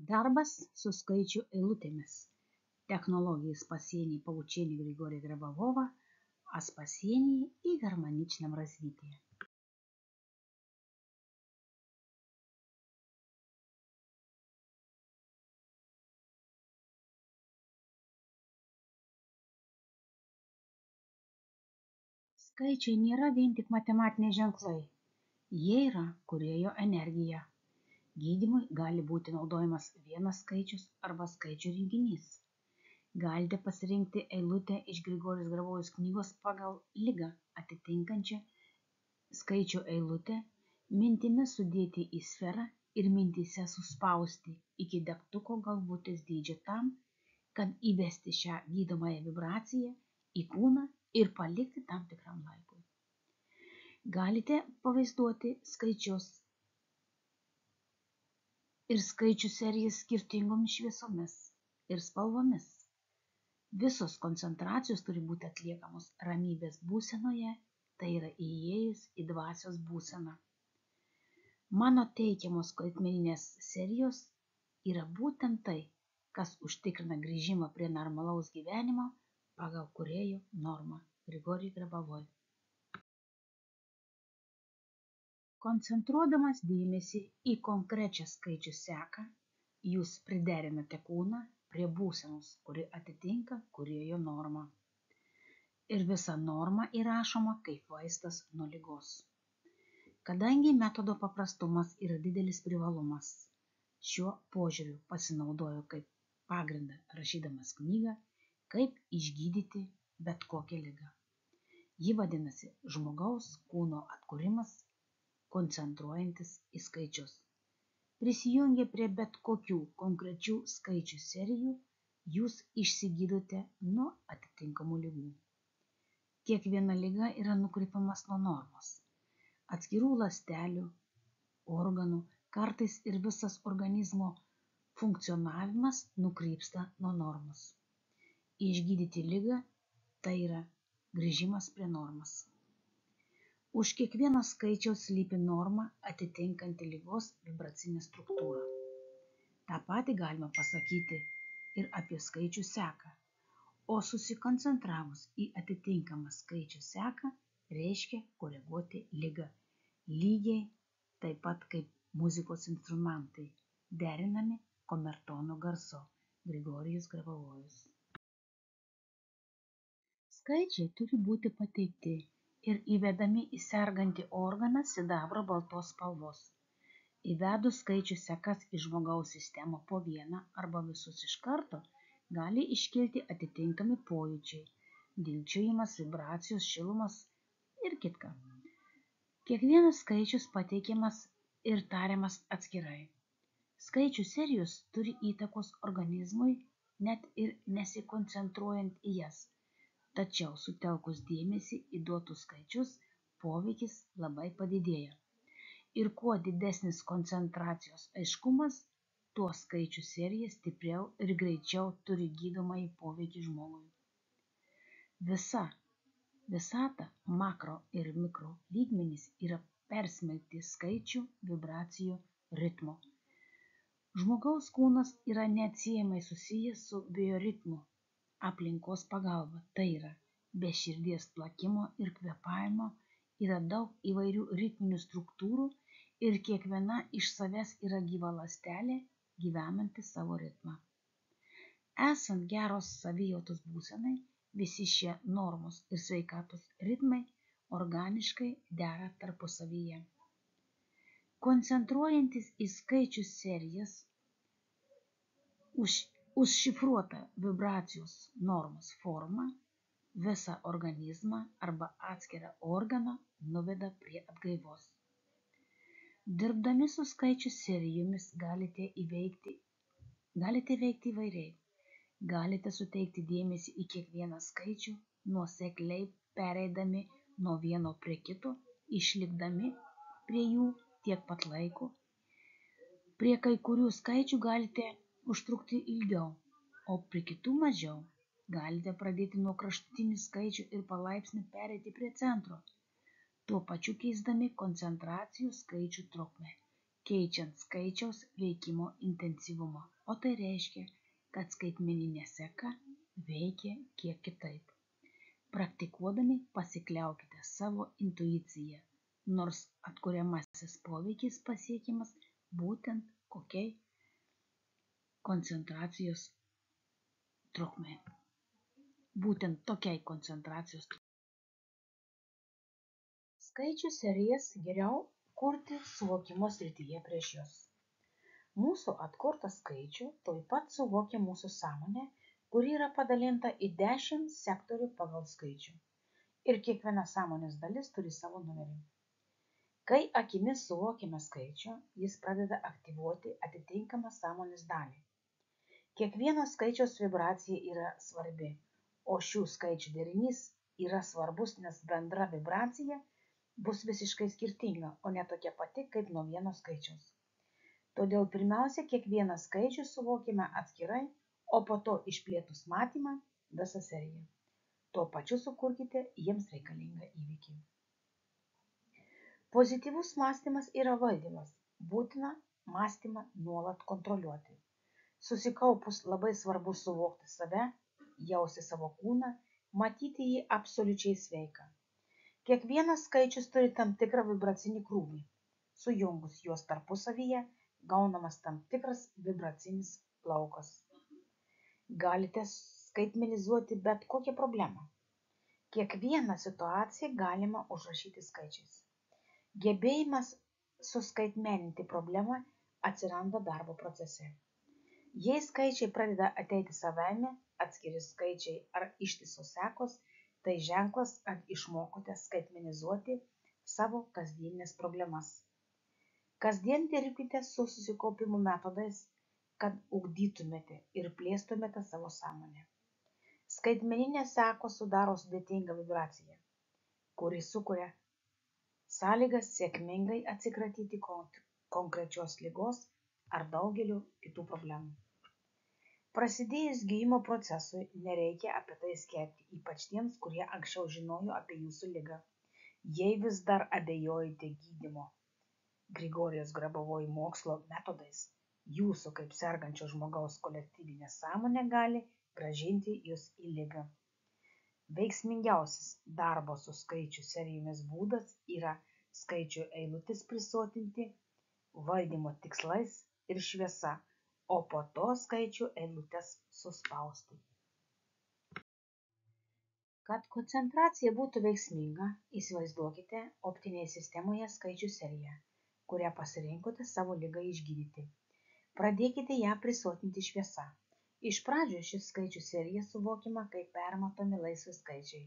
Darbas su skaičių eilutėmis. Технологии спасения и получения Григория Гробового о спасении и гармоничном развитии. Skaičiai nėra vien tik matematiniai ženklai. Jie yra kūrėjo energija. Gydymui gali būti naudojamas vienas skaičius arba skaičių rinkinys. Galite pasirinkti eilutę iš Grigorijos Grabovaus knygos pagal ligą atitinkančią skaičių eilutę, mintimis sudėti į sferą ir mintyse suspausti iki degtuko galvutės dydžio tam, kad įvesti šią gydomąją vibraciją į kūną ir palikti tam tikram laikui. Galite pavaizduoti skaičius ir skaičių serijas skirtingomis šviesomis ir spalvomis. Visos koncentracijos turi būti atliekamos ramybės būsenoje, tai yra įėjus į dvasios būseną. Mano teikiamos skaitmeninės serijos yra būtent tai, kas užtikrina grįžimą prie normalaus gyvenimo pagal kūrėjo normą Grigorijui Grabovui. Koncentruodamas dėmesį į konkrečią skaičių seką, jūs priderinate kūną prie būsenos, kuri atitinka kūrėjo normą. Ir visa norma įrašoma kaip vaistas nuo ligos. Kadangi metodo paprastumas yra didelis privalumas, šiuo požiūriu pasinaudoju kaip pagrindą rašydamas knygą, kaip išgydyti bet kokią ligą. Ji vadinasi žmogaus kūno atkūrimas, koncentruojantis į skaičius. Prisijungę prie bet kokių konkrečių skaičių serijų, jūs išsigydote nuo atitinkamų ligų. Kiekviena liga yra nukrypimas nuo normos. Atskirų ląstelių, organų, kartais ir visas organizmo funkcionavimas nukrypsta nuo normos. Išgydyti ligą tai yra grįžimas prie normos. Už kiekvieno skaičiaus slypi norma atitinkanti ligos vibracinę struktūrą. Ta pati galima pasakyti ir apie skaičių seką, o susikoncentravus į atitinkamą skaičių seką reiškia koreguoti ligą, lygiai taip pat kaip muzikos instrumentai, derinami kamertono garsu Grigorijus Grabovojus. Skaičiai turi būti pateikti ir įvedami į sergantį organą sidabro baltos spalvos. Įvedus skaičių sekas į žmogaus sistemą po vieną arba visus iš karto, gali iškilti atitinkami pojūčiai, dilgčiojimas, vibracijos, šilumas ir kitka. Kiekvienas skaičius pateikiamas ir tariamas atskirai. Skaičių serijos turi įtakos organizmui, net ir nesikoncentruojant į jas. Tačiau sutelkus dėmesį į duotus skaičius, poveikis labai padidėja. Ir kuo didesnis koncentracijos aiškumas, tuo skaičių serija stipriau ir greičiau turi gydomąjį poveikį žmogui. Visata makro ir mikro lygmenys yra persmelkti skaičių, vibracijų, ritmo. Žmogaus kūnas yra neatsiejamai susijęs su bioritmu, aplinkos pagalba, tai yra be širdies plakimo ir kvėpavimo yra daug įvairių ritminių struktūrų ir kiekviena iš savęs yra gyva ląstelė gyvenanti savo ritmą. Esant geros savijautos būsenai, visi šie normos ir sveikatos ritmai organiškai dera tarpusavyje. Koncentruojantis į skaičių serijas, užšifruota vibracijos normos forma visą organizmą arba atskirą organą nuveda prie atgaivos. Dirbdami su skaičių serijomis galite veikti įvairiai. Galite suteikti dėmesį į kiekvieną skaičių, nuosekliai pereidami nuo vieno prie kito, išlikdami prie jų tiek pat laiko. Prie kai kurių skaičių galite užtrukti ilgiau, o prie kitų mažiau. Galite pradėti nuo kraštutinių skaičių ir palaipsniui pereiti prie centro, tuo pačiu keisdami koncentracijų skaičių trukmę keičiant skaičiaus veikimo intensyvumą, o tai reiškia, kad skaitmeninė seka veikia kiek kitaip. Praktikuodami pasikliaukite savo intuicija, nors atkuriamasis poveikis pasiekiamas būtent kokiai koncentracijos trukmei. Būtent tokiai koncentracijos trukmei. Skaičių serijas geriau kurti suvokimo srityje prieš juos. Mūsų atkurtą skaičių taip pat suvokia mūsų sąmonė, kuri yra padalinta į 10 sektorių pagal skaičių. Ir kiekviena sąmonės dalis turi savo numerį. Kai akimis suvokiame skaičių, jis pradeda aktyvuoti atitinkamą sąmonės dalį. Kiekvieno skaičiaus vibracija yra svarbi, o šių skaičių derinys yra svarbus, nes bendra vibracija bus visiškai skirtinga, o ne tokia pati kaip nuo vieno skaičiaus. Todėl pirmiausia, kiekvieną skaičių suvokime atskirai, o po to išplėtus matymą visą seriją. Tuo pačiu sukurkite jiems reikalingą įvykį. Pozityvus mąstymas yra valdymas. Būtina mąstymą nuolat kontroliuoti. Susikaupus labai svarbu suvokti save, jausti savo kūną, matyti jį absoliučiai sveiką. Kiekvienas skaičius turi tam tikrą vibracinį krūvį. Sujungus juos tarpusavyje, gaunamas tam tikras vibracinis laukas. Galite skaitmenizuoti bet kokią problemą. Kiekvieną situaciją galima užrašyti skaičiais. Gebėjimas suskaitmeninti problemą atsiranda darbo procese. Jei skaičiai pradeda ateiti savaime, atskiri skaičiai ar ištisos sekos, tai ženklas, kad išmokote skaitmenizuoti savo kasdieninės problemas. Kasdien dirbkite su susikaupimo metodais, kad ugdytumėte ir plėstumėte savo sąmonę. Skaitmeninės sekos sudaro sudėtingą vibraciją, kuri sukuria sąlygas sėkmingai atsikratyti konkrečios ligos ar daugelio kitų problemų. Prasidėjus gijimo procesui nereikia apie tai skelbti, ypač tiems, kurie anksčiau žinojo apie jūsų ligą. Jei vis dar abejojate gydymo Grigorijos Grabovoi mokslo metodais, jūsų kaip sergančio žmogaus kolektyvinė sąmonė gali grąžinti jūs į ligą. Veiksmingiausias darbo su skaičių serijomis būdas yra skaičių eilutės prisotinti valdymo tikslais ir šviesa, o po to skaičių eilutės suspausti. Kad koncentracija būtų veiksminga, įsivaizduokite optinėje sistemoje skaičių seriją, kurią pasirinkote savo ligai išgydyti. Pradėkite ją prisotinti šviesa. Iš pradžių šis skaičių serija suvokiama kaip permatomi laisvi skaičiai.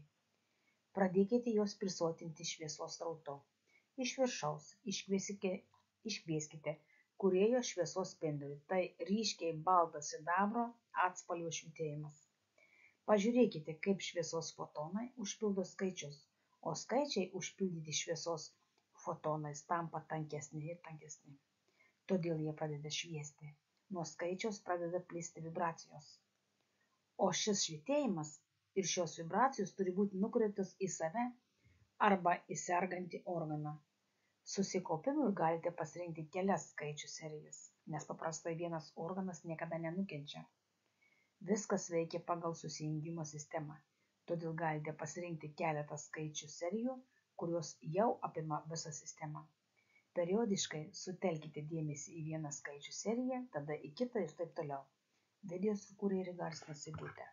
Pradėkite juos prisotinti šviesos srautu. Iš viršaus iškvieskite kūrėjo šviesos spindulį, tai ryškiai baltas sidabro atspalvio švytėjimas. Pažiūrėkite, kaip šviesos fotonai užpildo skaičius, o skaičiai užpildyti šviesos fotonais tampa tankesni ir tankesni. Todėl jie pradeda šviesti. Nuo skaičiaus pradeda plisti vibracijos. O šis švytėjimas ir šios vibracijos turi būti nukreiptos į save arba į sergantį organą. Susikaupimui galite pasirinkti kelias skaičių serijas, nes paprastai vienas organas niekada nenukenčia. Viskas veikia pagal susijungimo sistemą, todėl galite pasirinkti keletą skaičių serijų, kurios jau apima visą sistemą. Periodiškai sutelkite dėmesį į vieną skaičių seriją, tada į kitą ir taip toliau. Video sukūrė ir įgarsino Sigutė.